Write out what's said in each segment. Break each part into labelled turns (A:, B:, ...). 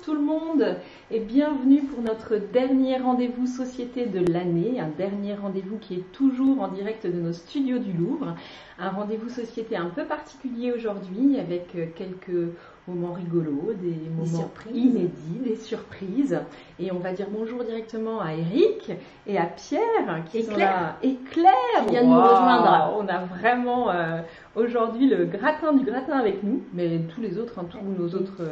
A: tout le monde et bienvenue pour notre dernier rendez-vous société de l'année, un dernier rendez-vous qui est toujours en direct de nos studios du Louvre, un rendez-vous société un peu particulier aujourd'hui avec quelques moments rigolos, des moments inédits, des surprises, et on va dire bonjour directement à Eric et à Pierre qui sont là, et Claire
B: qui vient de nous rejoindre.
A: On a vraiment aujourd'hui le gratin du gratin avec nous, mais tous les autres, tous nos autres...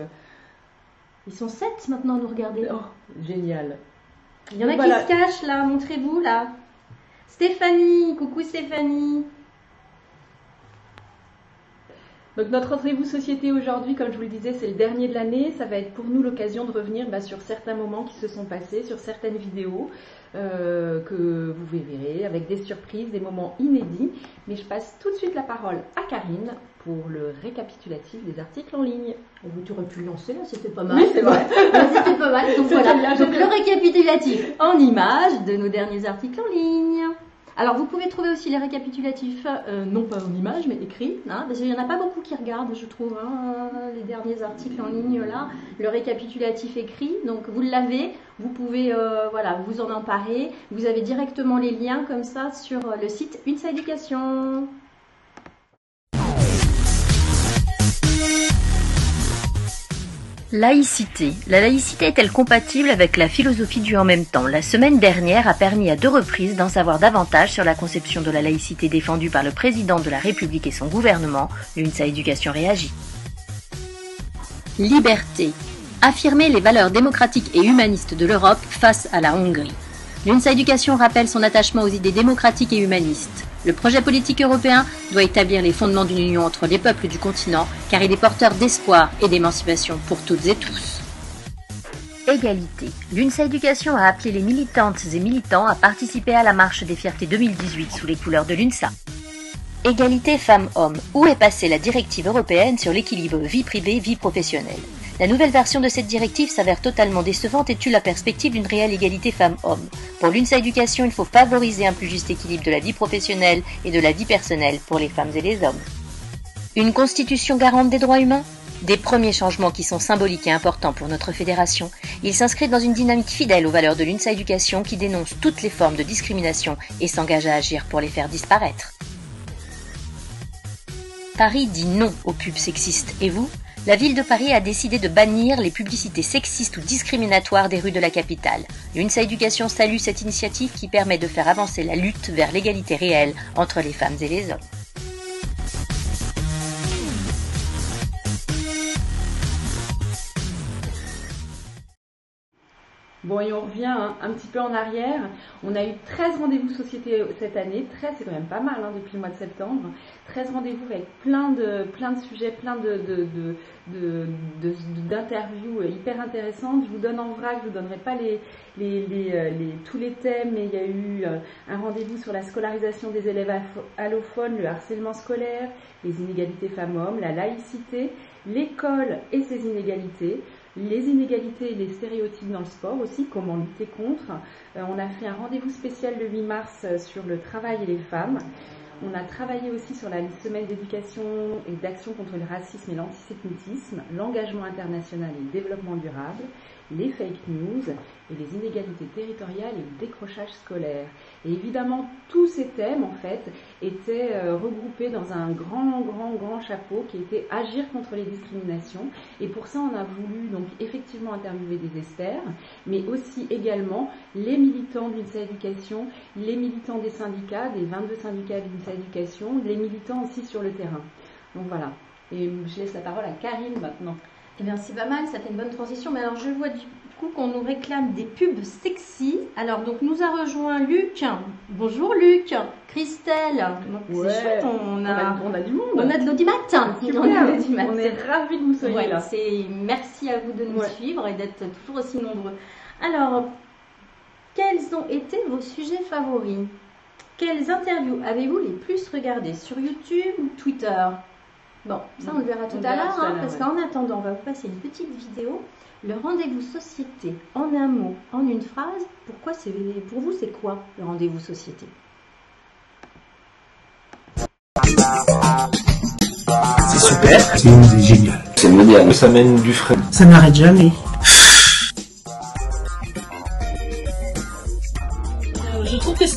B: Ils sont 7 maintenant à nous regarder.
A: Oh, génial.
B: Il y en a qui se cachent là, montrez-vous là. Stéphanie, coucou Stéphanie.
A: Donc notre rendez-vous société aujourd'hui, comme je vous le disais, c'est le dernier de l'année. Ça va être pour nous l'occasion de revenir sur certains moments qui se sont passés, sur certaines vidéos que vous verrez, avec des surprises, des moments inédits. Mais je passe tout de suite la parole à Karine pour le récapitulatif des articles en ligne.
B: Tu aurais pu le lancer là, c'était pas mal.
A: Oui, c'est vrai.
B: C'était pas mal. Donc voilà, donc le récapitulatif en images de nos derniers articles en ligne. Alors vous pouvez trouver aussi les récapitulatifs, non pas en images mais écrits, parce qu'il n'y en a pas beaucoup qui regardent, je trouve, les derniers articles en ligne là, le récapitulatif écrit, donc vous l'avez, vous pouvez vous en emparer, vous avez directement les liens comme ça sur le site UNSA Éducation.
C: Laïcité. La laïcité est-elle compatible avec la philosophie du en même temps? La semaine dernière a permis à 2 reprises d'en savoir davantage sur la conception de la laïcité défendue par le président de la République et son gouvernement. L'UNSA Éducation réagit. Liberté. Affirmer les valeurs démocratiques et humanistes de l'Europe face à la Hongrie. L'UNSA Éducation rappelle son attachement aux idées démocratiques et humanistes. Le projet politique européen doit établir les fondements d'une union entre les peuples du continent, car il est porteur d'espoir et d'émancipation pour toutes et tous. Égalité. L'UNSA Éducation a appelé les militantes et militants à participer à la marche des fiertés 2018 sous les couleurs de l'UNSA. Égalité femmes-hommes. Où est passée la directive européenne sur l'équilibre vie privée-vie professionnelle? La nouvelle version de cette directive s'avère totalement décevante et tue la perspective d'une réelle égalité femmes-hommes. Pour l'UNSA Éducation, il faut favoriser un plus juste équilibre de la vie professionnelle et de la vie personnelle pour les femmes et les hommes. Une constitution garante des droits humains? Des premiers changements qui sont symboliques et importants pour notre fédération. Ils s'inscrivent dans une dynamique fidèle aux valeurs de l'UNSA Éducation qui dénonce toutes les formes de discrimination et s'engage à agir pour les faire disparaître. Paris dit non aux pubs sexistes. Et vous? La ville de Paris a décidé de bannir les publicités sexistes ou discriminatoires des rues de la capitale. L'UNSA Éducation salue cette initiative qui permet de faire avancer la lutte vers l'égalité réelle entre les femmes et les hommes.
A: Bon, et on revient un petit peu en arrière. On a eu 13 rendez-vous société cette année. 13, c'est quand même pas mal depuis le mois de septembre. 13 rendez-vous avec plein de sujets, plein d'interviews hyper intéressantes. Je vous donne en vrac, je vous donnerai pas tous les thèmes, mais il y a eu un rendez-vous sur la scolarisation des élèves allophones, le harcèlement scolaire, les inégalités femmes-hommes, la laïcité, l'école et ses inégalités, les inégalités et les stéréotypes dans le sport aussi, comment lutter contre. On a fait un rendez-vous spécial le 8 mars sur le travail et les femmes. On a travaillé aussi sur la semaine d'éducation et d'action contre le racisme et l'antisémitisme, l'engagement international et le développement durable, les fake news et les inégalités territoriales et le décrochage scolaire. Et évidemment, tous ces thèmes, en fait, étaient regroupés dans un grand chapeau qui était agir contre les discriminations. Et pour ça, on a voulu donc effectivement interviewer des experts, mais aussi également les militants de l'UNSA Éducation, les militants des syndicats, des 22 syndicats de l'UNSA Éducation, les militants aussi sur le terrain. Donc voilà. Et je laisse la parole à Karine maintenant.
B: Eh bien, c'est pas mal, ça fait une bonne transition. Mais alors, je vois du coup qu'on nous réclame des pubs sexy. Alors, donc, nous a rejoint Luc. Bonjour Luc. Christelle.
A: Ouais.
B: C'est chouette, on a du monde.
A: On a de l'audimat.
B: On
A: est ravis de vous soyez là.
B: Merci à vous de nous suivre et d'être toujours aussi nombreux. Alors, quels ont été vos sujets favoris? Quelles interviews avez-vous les plus regardées sur YouTube ou Twitter? Bon, ça on le verra tout à l'heure, parce qu'en attendant, on va vous passer une petite vidéo. Le rendez-vous société, en un mot, en une phrase, pour vous c'est quoi le rendez-vous société?
D: C'est super, c'est génial.
E: C'est moderne, ça mène du frais.
D: Ça n'arrête jamais.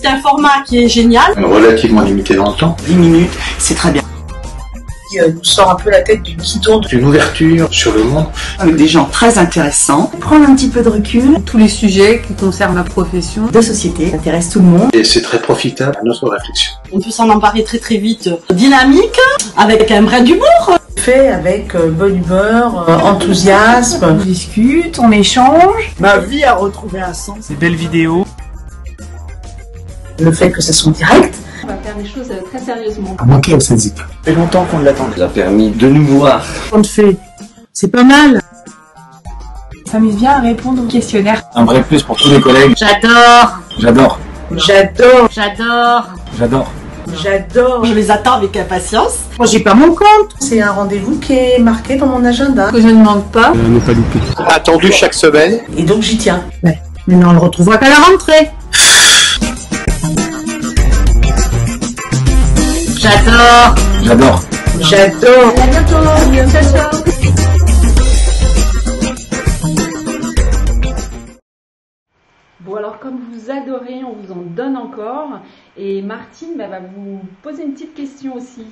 D: C'est un format qui est génial.
E: Relativement limité dans le temps.
D: 10 minutes, c'est très bien. Qui nous sort un peu la tête du guidon.
E: Une ouverture sur le monde.
D: Avec des gens très intéressants. Prendre un petit peu de recul.
F: Tous les sujets qui concernent la profession
D: de société intéressent tout le monde.
E: Et c'est très profitable à notre réflexion.
D: On peut s'en emparer très très vite. Dynamique, avec un brin d'humour. Fait avec bonne humeur, enthousiasme.
F: On discute, on échange.
D: Ma vie a retrouvé un sens.
G: Des belles vidéos.
D: Le fait que ça soit direct.
A: On va faire des choses très sérieusement.
E: À manquer à cette équipe.
D: Ça fait longtemps qu'on l'attendait.
E: Ça a permis de nous voir.
D: On le fait. C'est pas mal.
F: On s'amuse bien à répondre aux questionnaires.
E: Un vrai plus pour tous les collègues.
B: J'adore.
E: J'adore.
D: J'adore.
B: J'adore.
E: J'adore.
D: J'adore. Je les attends avec impatience. Moi, j'ai pas mon compte. C'est un rendez-vous qui est marqué dans mon agenda.
F: Que je ne manque pas.
E: Ne pas louper. Attendu chaque semaine.
D: Et donc, j'y tiens. Ouais. Maintenant, on le retrouvera qu'à la rentrée.
B: J'adore.
E: J'adore.
D: J'adore.
B: À bientôt. Ciao, ciao.
A: Bon, alors comme vous adorez, on vous en donne encore. Et Martine va vous poser une petite question aussi.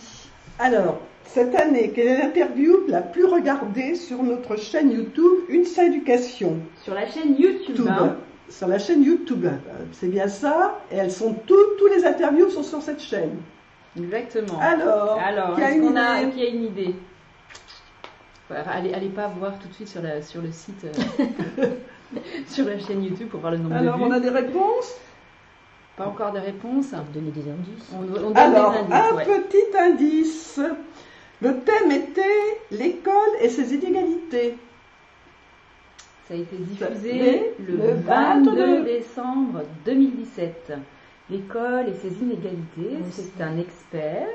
H: Alors, cette année, quelle est l'interview la plus regardée sur notre chaîne YouTube UNSA Éducation?
A: Sur la chaîne YouTube. Hein.
H: Sur la chaîne YouTube. C'est bien ça. Et elles sont tous les interviews sont sur cette chaîne.
A: Exactement.
H: Alors qui a
A: une idée? Allez pas voir tout de suite sur le site, sur la chaîne YouTube pour voir le nombre de vues.
H: Alors, on a des réponses?
A: Pas encore de réponses.
B: Donner des indices.
A: On donne
H: Alors,
A: des indices,
H: un petit indice. Le thème était l'école et ses inégalités.
A: Ça a été diffusé le 22 décembre 2017. L'école et ses inégalités, c'est un expert.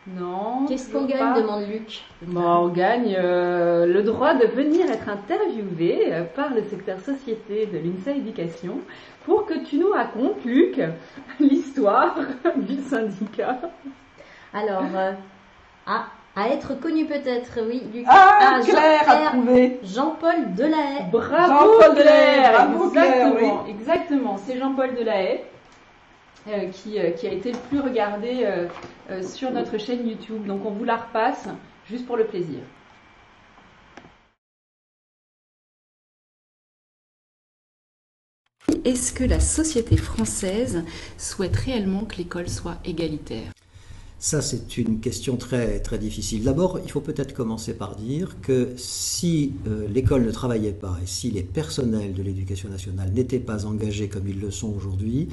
A: Non.
B: Qu'est-ce qu'on gagne, demande Luc.
A: Bon, on gagne le droit de venir être interviewé par le secteur société de l'UNSA Éducation pour que tu nous racontes, Luc, l'histoire du syndicat.
B: Alors, à être connu peut-être, oui, Luc.
H: Claire a trouvé.
B: Jean-Paul Delahaye.
A: Bravo
H: Jean-Paul
A: Claire,
H: bravo,
A: exactement,
H: Claire, oui.
A: exactement. C'est Jean-Paul Delahaye qui a été le plus regardé sur notre chaîne YouTube. Donc on vous la repasse juste pour le plaisir. Est-ce que la société française souhaite réellement que l'école soit égalitaire ?
I: Ça, c'est une question très, très difficile. D'abord, il faut peut-être commencer par dire que si l'école ne travaillait pas et si les personnels de l'éducation nationale n'étaient pas engagés comme ils le sont aujourd'hui,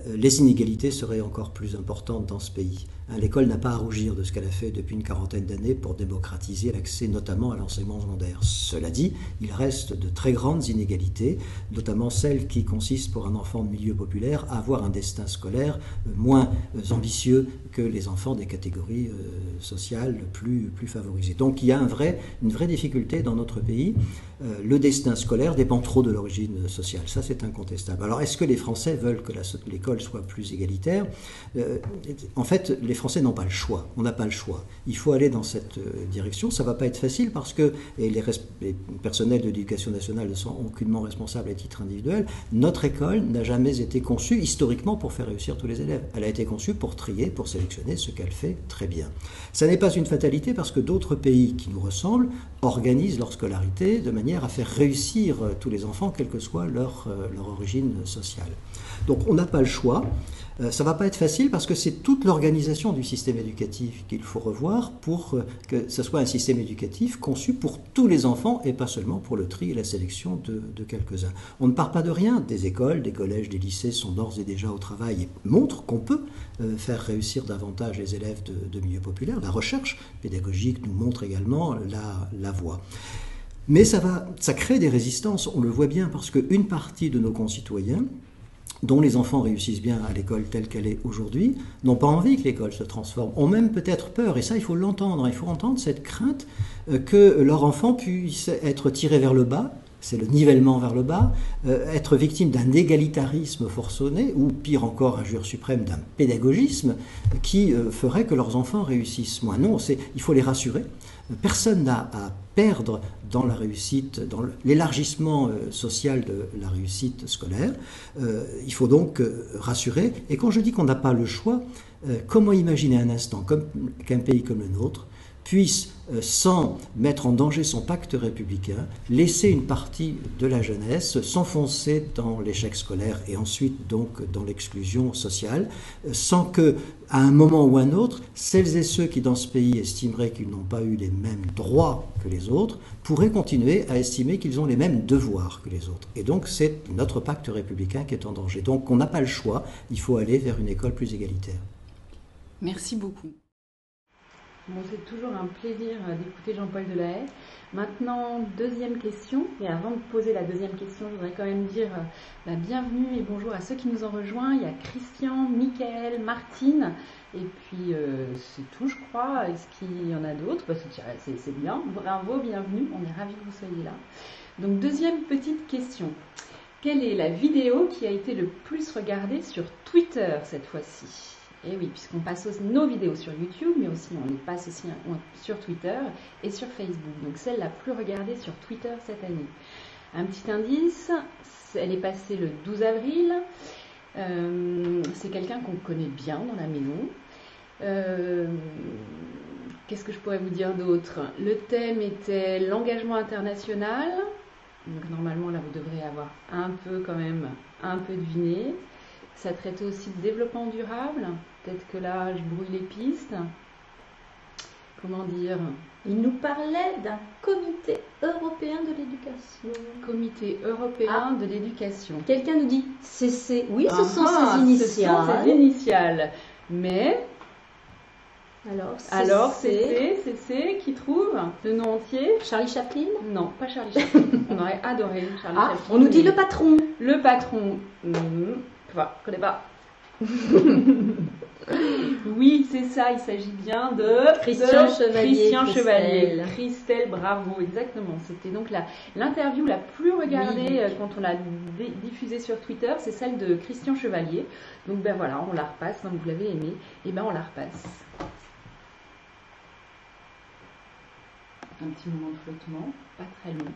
I: les inégalités seraient encore plus importantes dans ce pays. L'école n'a pas à rougir de ce qu'elle a fait depuis une quarantaine d'années pour démocratiser l'accès notamment à l'enseignement secondaire. Cela dit, il reste de très grandes inégalités, notamment celles qui consistent pour un enfant de milieu populaire à avoir un destin scolaire moins ambitieux que les enfants des catégories sociales plus favorisées. Donc il y a une vraie difficulté dans notre pays. Le destin scolaire dépend trop de l'origine sociale. Ça, c'est incontestable. Alors, est-ce que les Français veulent que l'école soit plus égalitaire ? En fait, les Français n'ont pas le choix. On n'a pas le choix. Il faut aller dans cette direction. Ça ne va pas être facile parce que les personnels de l'éducation nationale ne sont aucunement responsables à titre individuel. Notre école n'a jamais été conçue historiquement pour faire réussir tous les élèves. Elle a été conçue pour trier, pour sélectionner ce qu'elle fait très bien. Ça n'est pas une fatalité parce que d'autres pays qui nous ressemblent organisent leur scolarité de manière à faire réussir tous les enfants, quelle que soit leur origine sociale. Donc on n'a pas le choix. Ça ne va pas être facile parce que c'est toute l'organisation du système éducatif qu'il faut revoir pour que ce soit un système éducatif conçu pour tous les enfants et pas seulement pour le tri et la sélection de quelques-uns. On ne part pas de rien. Des écoles, des collèges, des lycées sont d'ores et déjà au travail et montrent qu'on peut faire réussir davantage les élèves de milieux populaires. La recherche pédagogique nous montre également la voie. Mais ça crée des résistances, on le voit bien, parce qu'une partie de nos concitoyens, dont les enfants réussissent bien à l'école telle qu'elle est aujourd'hui, n'ont pas envie que l'école se transforme, ont même peut-être peur, et ça il faut l'entendre, il faut entendre cette crainte que leur enfant puisse être tiré vers le bas, c'est le nivellement vers le bas, être victime d'un égalitarisme forcené, ou pire encore, injure suprême, d'un pédagogisme qui ferait que leurs enfants réussissent moins. Non, il faut les rassurer. Personne n'a à perdre dans la réussite, dans l'élargissement social de la réussite scolaire. Il faut donc rassurer. Et quand je dis qu'on n'a pas le choix, comment imaginer un instant qu'un pays comme le nôtre puisse, sans mettre en danger son pacte républicain, laisser une partie de la jeunesse s'enfoncer dans l'échec scolaire et ensuite donc dans l'exclusion sociale, sans que, à un moment ou un autre, celles et ceux qui dans ce pays estimeraient qu'ils n'ont pas eu les mêmes droits que les autres pourraient continuer à estimer qu'ils ont les mêmes devoirs que les autres. Et donc c'est notre pacte républicain qui est en danger. Donc on n'a pas le choix, il faut aller vers une école plus égalitaire.
A: Merci beaucoup. Bon, c'est toujours un plaisir d'écouter Jean-Paul Delahaye. Maintenant, deuxième question. Et avant de poser la deuxième question, je voudrais quand même dire bienvenue et bonjour à ceux qui nous ont rejoints. Il y a Christian, Michael, Martine, et puis c'est tout, je crois. Est-ce qu'il y en a d'autres? C'est bien. Bravo, bienvenue. On est ravis que vous soyez là. Donc, deuxième petite question. Quelle est la vidéo qui a été le plus regardée sur Twitter cette fois-ci? Et oui, puisqu'on passe nos vidéos sur YouTube, mais aussi on les passe aussi sur Twitter et sur Facebook. Donc celle la plus regardée sur Twitter cette année. Un petit indice, elle est passée le 12 avril. C'est quelqu'un qu'on connaît bien dans la maison. Qu'est-ce que je pourrais vous dire d'autre? Le thème était l'engagement international. Donc normalement là vous devrez avoir un peu deviné. Ça traitait aussi de développement durable. Peut-être que là, je brouille les pistes. Comment dire?
B: Il nous parlait d'un comité européen de l'éducation.
A: Comité européen de l'éducation.
B: Quelqu'un nous dit CC. Oui, ce sont ses initiales.
A: Ce sont ses initiales. Mais...
B: Alors,
A: CC, qui trouve le nom entier?
B: Charlie Chaplin?
A: Non, pas Charlie Chaplin. On aurait adoré Charlie Chaplin.
B: On nous dit le patron.
A: Le patron. Je connais pas. Oui, c'est ça, il s'agit bien de
B: Christian Chevalier.
A: Christelle, bravo, exactement. C'était donc l'interview la plus regardée quand on l'a diffusée sur Twitter, c'est celle de Christian Chevalier. Donc ben voilà, on la repasse, donc vous l'avez aimée, et ben on la repasse. Un petit moment de flottement, pas très long.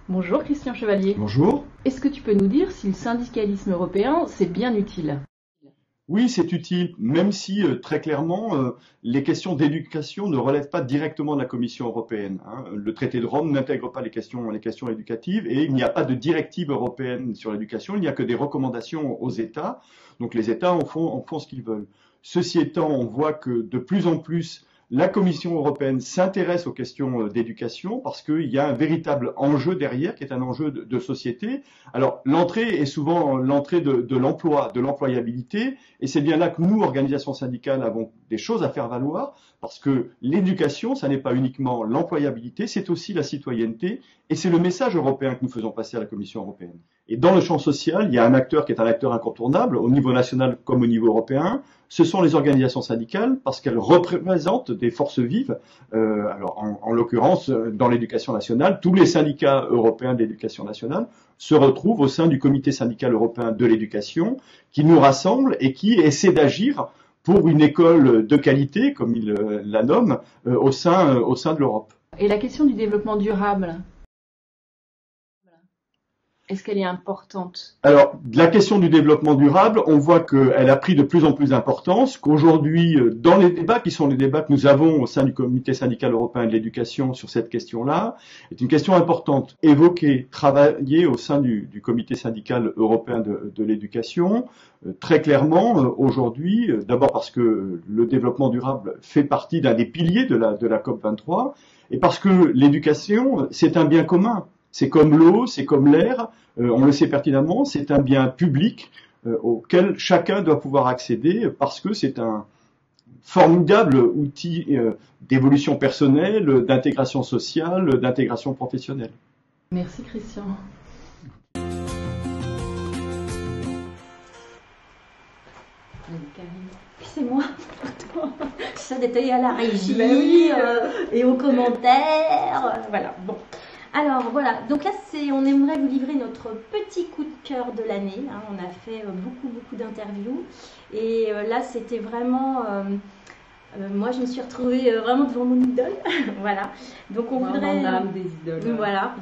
A: Bonjour Christian Chevalier.
G: Bonjour.
A: Est-ce que tu peux nous dire si le syndicalisme européen, c'est bien utile?
G: Oui, c'est utile, même si très clairement, les questions d'éducation ne relèvent pas directement de la Commission européenne. Le traité de Rome n'intègre pas les questions éducatives et il n'y a pas de directive européenne sur l'éducation, il n'y a que des recommandations aux États. Donc les États en font ce qu'ils veulent. Ceci étant, on voit que de plus en plus, la Commission européenne s'intéresse aux questions d'éducation parce qu'il y a un véritable enjeu derrière, qui est un enjeu de société. Alors, l'entrée est souvent l'entrée de l'emploi, de l'employabilité, et c'est bien là que nous, organisations syndicales, avons des choses à faire valoir, parce que l'éducation, ça n'est pas uniquement l'employabilité, c'est aussi la citoyenneté, et c'est le message européen que nous faisons passer à la Commission européenne. Et dans le champ social, il y a un acteur qui est un acteur incontournable, au niveau national comme au niveau européen, ce sont les organisations syndicales, parce qu'elles représentent des forces vives. Alors, en l'occurrence, dans l'éducation nationale, tous les syndicats européens d'éducation nationale se retrouvent au sein du comité syndical européen de l'éducation, qui nous rassemble et qui essaie d'agir pour une école de qualité, comme il la nomme, au sein de l'Europe.
A: Et la question du développement durable, est-ce qu'elle est importante?
G: Alors, la question du développement durable, on voit qu'elle a pris de plus en plus d'importance, qu'aujourd'hui, dans les débats qui sont les débats que nous avons au sein du comité syndical européen de l'éducation sur cette question-là, est une question importante. Évoquée, travaillée au sein du comité syndical européen de l'éducation, très clairement, aujourd'hui, d'abord parce que le développement durable fait partie d'un des piliers de la COP23, et parce que l'éducation, c'est un bien commun. C'est comme l'eau, c'est comme l'air, on le sait pertinemment, c'est un bien public auquel chacun doit pouvoir accéder parce que c'est un formidable outil d'évolution personnelle, d'intégration sociale, d'intégration professionnelle.
A: Merci Christian.
B: C'est moi. Ça détaillé à la régie et aux commentaires.
A: Voilà, bon.
B: Alors voilà, donc là on aimerait vous livrer notre petit coup de cœur de l'année. Hein. On a fait beaucoup d'interviews et là c'était vraiment... moi je me suis retrouvée vraiment devant mon idole. Voilà, donc on voudrait...
A: On a des idoles.
B: Voilà,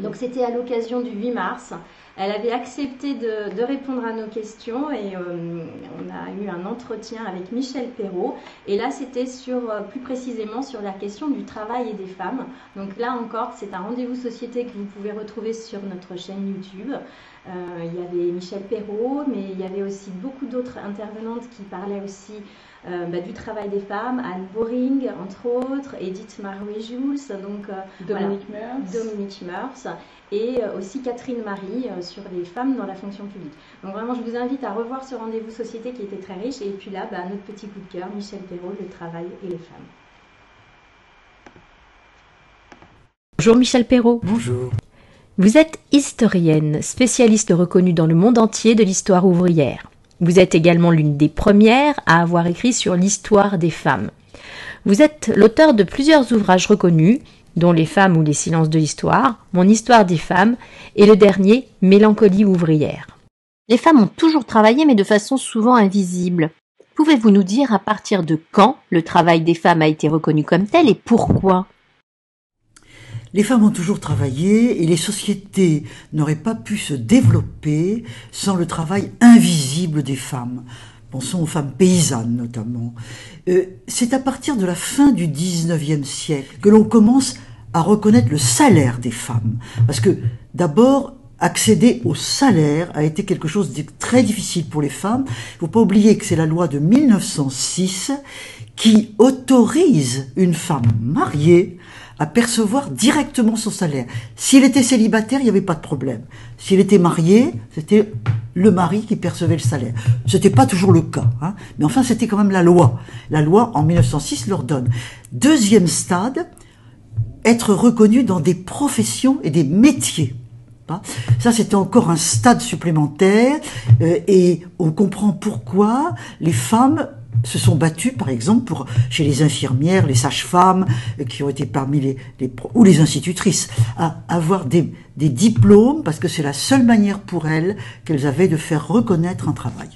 B: donc c'était à l'occasion du 8 mars. Elle avait accepté de répondre à nos questions et on a eu un entretien avec Michel Perrault. Et là, c'était plus précisément sur la question du travail et des femmes. Donc là encore, c'est un rendez-vous société que vous pouvez retrouver sur notre chaîne YouTube. Il y avait Michel Perrault, mais il y avait aussi beaucoup d'autres intervenantes qui parlaient aussi du travail des femmes, Anne Boring, entre autres, Edith Marouet-Jules, donc Dominique Meurs, et aussi Catherine Marie sur les femmes dans la fonction publique. Donc vraiment, je vous invite à revoir ce rendez-vous société qui était très riche. Et puis là, notre petit coup de cœur, Michel Perrault, le travail et les femmes.
C: Bonjour Michel Perrault.
I: Bonjour.
C: Vous êtes historienne, spécialiste reconnue dans le monde entier de l'histoire ouvrière. Vous êtes également l'une des premières à avoir écrit sur l'histoire des femmes. Vous êtes l'auteur de plusieurs ouvrages reconnus, dont Les femmes ou les silences de l'histoire, Mon histoire des femmes et le dernier, Mélancolie ouvrière.
J: Les femmes ont toujours travaillé, mais de façon souvent invisible. Pouvez-vous nous dire à partir de quand le travail des femmes a été reconnu comme tel et pourquoi ?
K: Les femmes ont toujours travaillé et les sociétés n'auraient pas pu se développer sans le travail invisible des femmes. Pensons aux femmes paysannes notamment. C'est à partir de la fin du 19e siècle que l'on commence à reconnaître le salaire des femmes. Parce que d'abord, accéder au salaire a été quelque chose de très difficile pour les femmes. Il ne faut pas oublier que c'est la loi de 1906 qui autorise une femme mariée à percevoir directement son salaire. S'il était célibataire, il n'y avait pas de problème. S'il était marié, c'était le mari qui percevait le salaire. C'était pas toujours le cas, hein, mais enfin c'était quand même la loi. La loi en 1906 leur donne. Deuxième stade, être reconnu dans des professions et des métiers. Ça, c'était encore un stade supplémentaire et on comprend pourquoi les femmes se sont battues, par exemple, chez les infirmières, les sages-femmes, qui ont été parmi ou les institutrices, à avoir des diplômes, parce que c'est la seule manière pour elles qu'elles avaient de faire reconnaître un travail.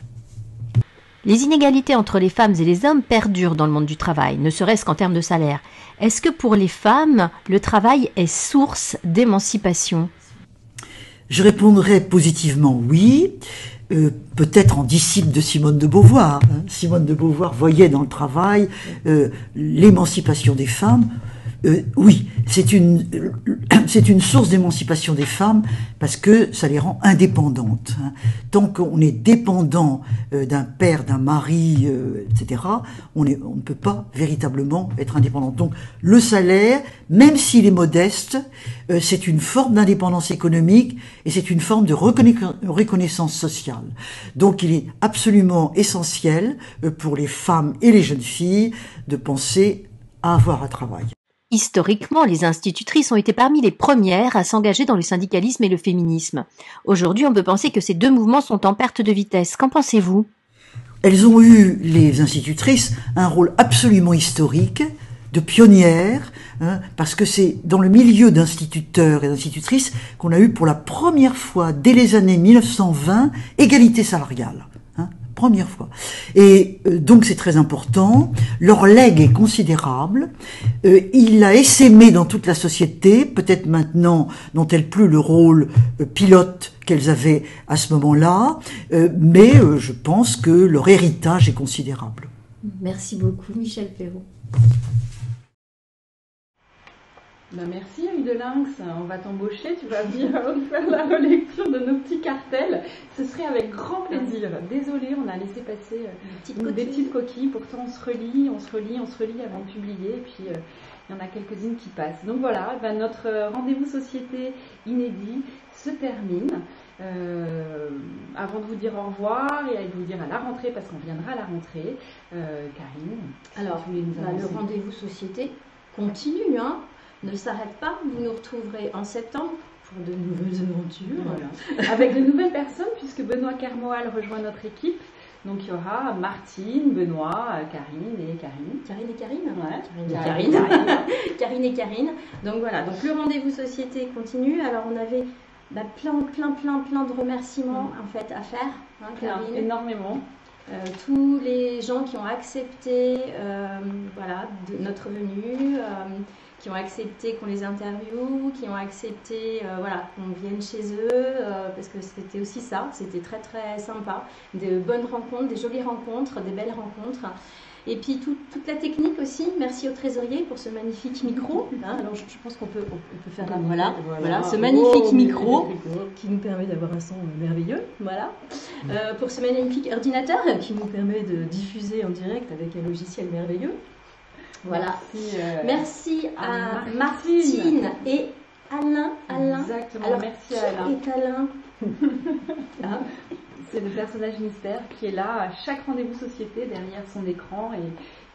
J: Les inégalités entre les femmes et les hommes perdurent dans le monde du travail, ne serait-ce qu'en termes de salaire. Est-ce que pour les femmes, le travail est source d'émancipation ?
K: Je répondrais positivement oui. Peut-être en disciple de Simone de Beauvoir. Simone de Beauvoir voyait dans le travail l'émancipation des femmes. Oui, c'est une source d'émancipation des femmes parce que ça les rend indépendantes. Tant qu'on est dépendant d'un père, d'un mari, etc., on ne peut pas véritablement être indépendant. Donc le salaire, même s'il est modeste, c'est une forme d'indépendance économique et c'est une forme de reconnaissance sociale. Donc il est absolument essentiel pour les femmes et les jeunes filles de penser à avoir un travail.
J: Historiquement, les institutrices ont été parmi les premières à s'engager dans le syndicalisme et le féminisme. Aujourd'hui, on peut penser que ces deux mouvements sont en perte de vitesse. Qu'en pensez-vous ?
K: Elles ont eu, les institutrices, un rôle absolument historique, de pionnières, parce que c'est dans le milieu d'instituteurs et d'institutrices qu'on a eu pour la première fois, dès les années 1920, égalité salariale. Première fois. Et donc c'est très important. Leur legs est considérable. Il a essaimé dans toute la société. Peut-être maintenant n'ont-elles plus le rôle pilote qu'elles avaient à ce moment-là. Mais je pense que leur héritage est considérable.
B: Merci beaucoup, Michel Perrault.
A: Merci, Œil de Lynx, on va t'embaucher, tu vas venir faire la relecture de nos petits cartels. Ce serait avec grand plaisir. Désolée, on a laissé passer des petites coquilles. Pourtant, on se relit avant de publier. Et puis, il y en a quelques-unes qui passent. Donc voilà, notre rendez-vous société inédit se termine. Avant de vous dire au revoir et de vous dire à la rentrée, parce qu'on viendra à la rentrée, Karine.
B: Alors, le rendez-vous société continue, hein. Ne s'arrête pas, vous nous retrouverez en septembre pour de nouvelles aventures.
A: Voilà. Avec de nouvelles personnes, puisque Benoît Kermoal rejoint notre équipe. Donc il y aura Martine, Benoît, Karine et Karine.
B: Karine et Karine
A: Ouais.
B: Karine et Karine. Donc voilà, donc le rendez-vous société continue. Alors on avait plein de remerciements en fait à faire, hein, Karine.
A: Énormément.
B: Tous les gens qui ont accepté voilà, de notre venue, qui ont accepté qu'on les interviewe, qui ont accepté voilà, qu'on vienne chez eux, parce que c'était aussi ça, c'était très très sympa, de bonnes rencontres, des jolies rencontres, des belles rencontres. Et puis toute la technique aussi, merci au trésorier pour ce magnifique micro. Hein, alors je pense qu'on peut faire voilà, ce magnifique micro qui nous permet d'avoir un son merveilleux. Voilà. Pour ce magnifique ordinateur qui nous permet de diffuser en direct avec un logiciel merveilleux. Voilà. Merci à Martine et Alain.
A: Exactement.
B: Alors,
A: merci à Alain.
B: Qui est Alain?
A: C'est le personnage mystère qui est là à chaque rendez-vous société derrière son écran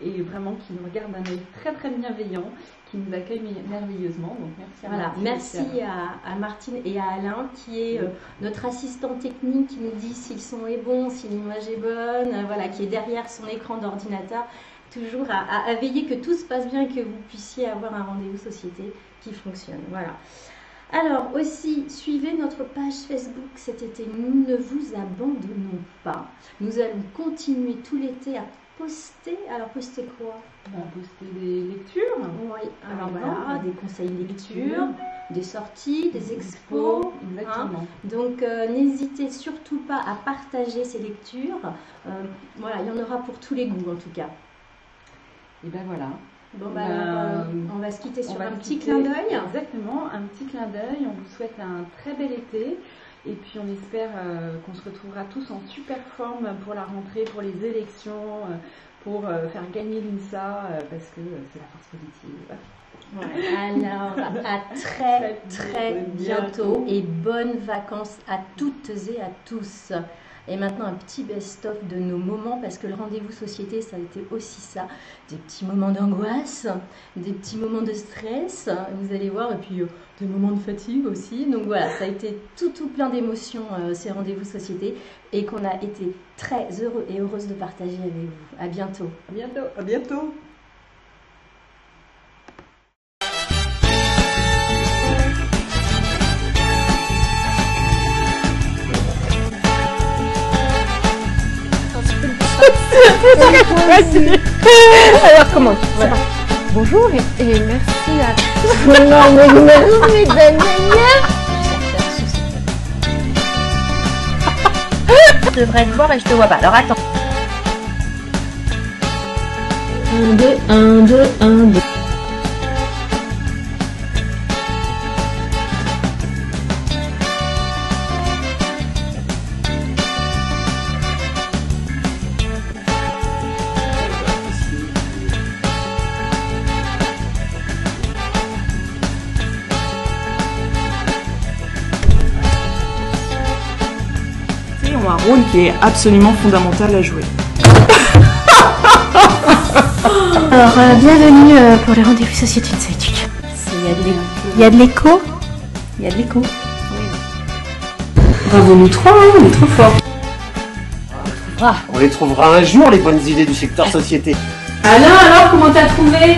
A: et vraiment qui nous regarde d'un œil très très bienveillant, qui nous accueille merveilleusement. Donc merci à Martine.
B: Merci à Martine et à Alain qui est notre assistant technique qui nous dit si le son est bon, si l'image est bonne, voilà, qui est derrière son écran d'ordinateur, toujours à veiller que tout se passe bien et que vous puissiez avoir un rendez-vous société qui fonctionne. Voilà. Alors aussi, suivez notre page Facebook cet été. Nous ne vous abandonnons pas. Nous allons continuer tout l'été à poster. Alors poster quoi?
A: Poster des lectures.
B: Oui, alors voilà, des conseils lecture, des sorties, des expos.
A: Exactement.
B: Donc n'hésitez surtout pas à partager ces lectures. Voilà, il y en aura pour tous les goûts en tout cas.
A: Et ben voilà.
B: Bon, on va se quitter sur un petit clin d'œil.
A: Exactement, un petit clin d'œil. On vous souhaite un très bel été. Et puis on espère qu'on se retrouvera tous en super forme pour la rentrée, pour les élections, pour faire gagner l'INSA, parce que c'est la force politique.
B: Alors, à très très bientôt et bonnes vacances à toutes et à tous. Et maintenant, un petit best-of de nos moments, parce que le rendez-vous société, ça a été aussi ça. Des petits moments d'angoisse, des petits moments de stress, vous allez voir, et puis des moments de fatigue aussi. Donc voilà, ça a été tout plein d'émotions, ces rendez-vous société, et qu'on a été très heureux et heureuses de partager avec vous. À bientôt.
A: À bientôt.
H: À bientôt.
J: Alors comment voilà. Bonjour et merci à... Non mais je devrais te voir et je te vois pas. Alors attends. 1, 2, 1, 2, 1, 2.
F: Un rôle qui est absolument fondamental à jouer.
J: Alors, bienvenue pour les rendez-vous société de Saïduc. Il y a de l'écho. Il y a de l'écho. Oui.
F: Bravo nous trois, on est trop forts.
E: On les trouvera un jour, les bonnes idées du secteur société.
A: Alain, alors comment t'as trouvé?